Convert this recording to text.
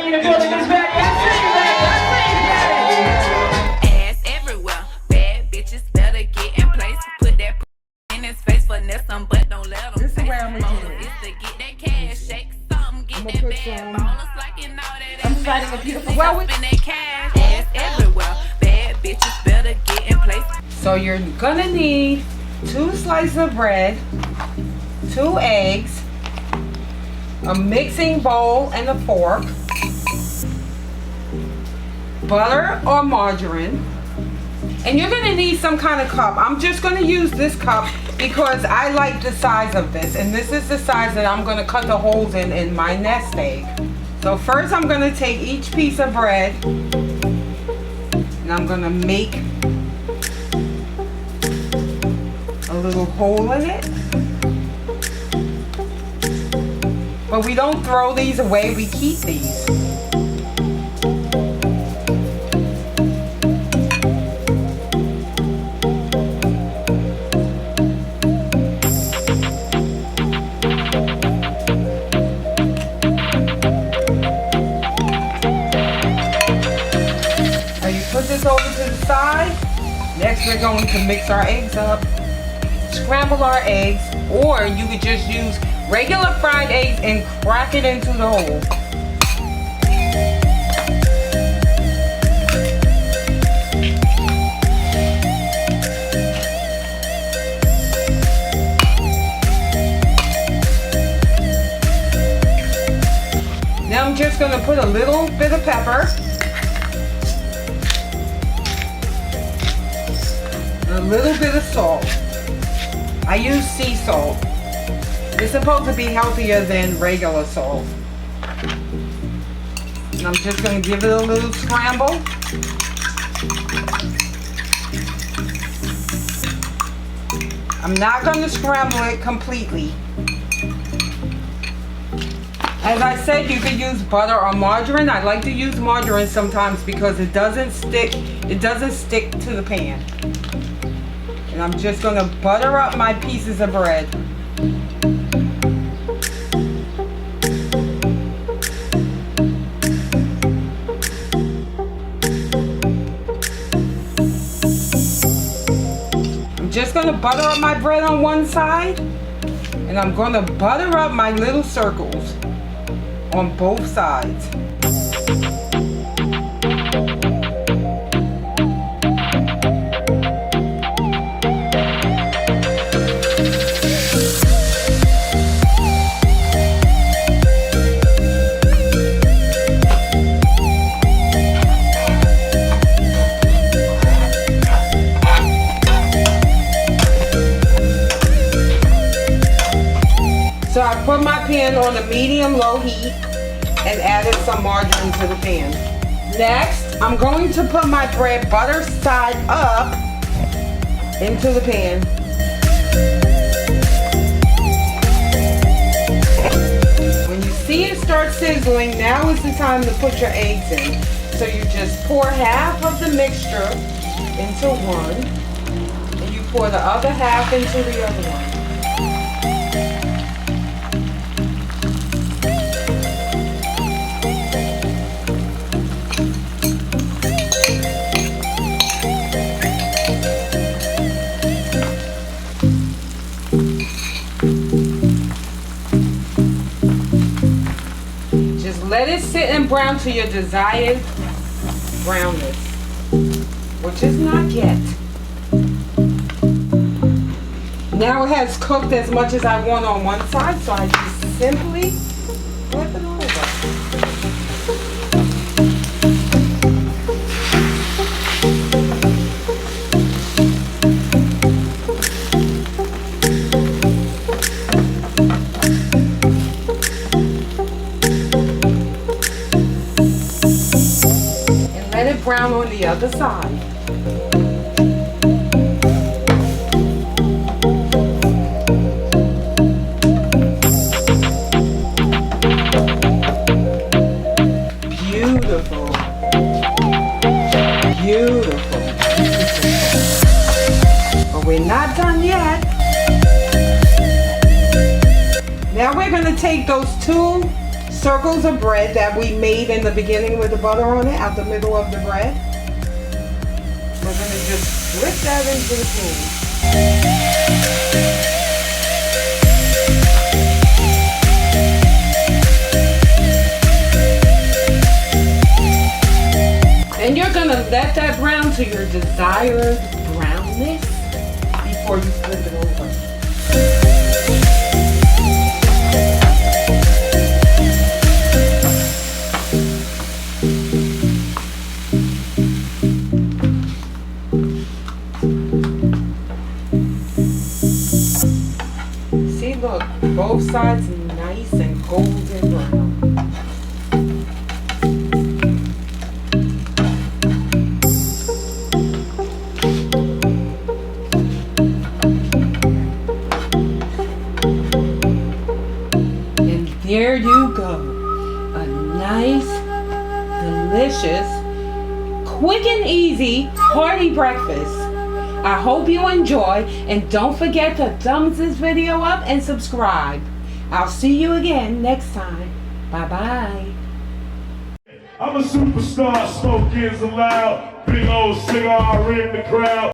in the building is back. Ass everywhere. Bad bitches better get in place. Put that in his face for Nelson, but don't let him. This is where I'm gonna do it. Is to get that cash, shake something, get that bad ballers like you know that. I'm finding a beautiful Well, with that cash, ass everywhere. Bad bitches better get in place. So you're gonna need 2 slices of bread, 2 eggs, a mixing bowl and a fork, butter or margarine, and you're gonna need some kind of cup. I'm just gonna use this cup because I like the size of this, and this is the size that I'm gonna cut the holes in my nest egg. So first I'm gonna take each piece of bread and I'm gonna make a little hole in it. But we don't throw these away, we keep these. Now you put this over to the side. Next we're going to mix our eggs up, scramble our eggs, or you could just use regular fried eggs and crack it into the hole. Now I'm just going to put a little bit of pepper, a little bit of salt. I use sea salt. It's supposed to be healthier than regular salt. And I'm just going to give it a little scramble. I'm not going to scramble it completely. As I said, you could use butter or margarine. I like to use margarine sometimes because it doesn't stick to the pan. And I'm just going to butter up my pieces of bread. I'm just going to butter up my bread on one side, and I'm going to butter up my little circles on both sides. So I put my pan on a medium-low heat and added some margarine to the pan. Next, I'm going to put my bread butter side up into the pan. When you see it start sizzling, now is the time to put your eggs in. So you just pour half of the mixture into one, and you pour the other half into the other one. Let it sit and brown to your desired brownness, which is not yet. Now it has cooked as much as I want on one side, so I just simply flip it over. Let it brown on the other side. Beautiful. Beautiful. But we're not done yet. Now we're going to take those 2 circles of bread that we made in the beginning with the butter on it, out the middle of the bread. We're gonna just slip that into the spoon. And you're gonna let that brown to your desired brownness before you flip it over. See, look, both sides nice and golden brown. There you go. A nice, delicious, quick and easy hearty breakfast. I hope you enjoy, and don't forget to thumbs this video up and subscribe. I'll see you again next time. Bye-bye. I'm a superstar, smoke is allowed. Big old cigar in the crowd.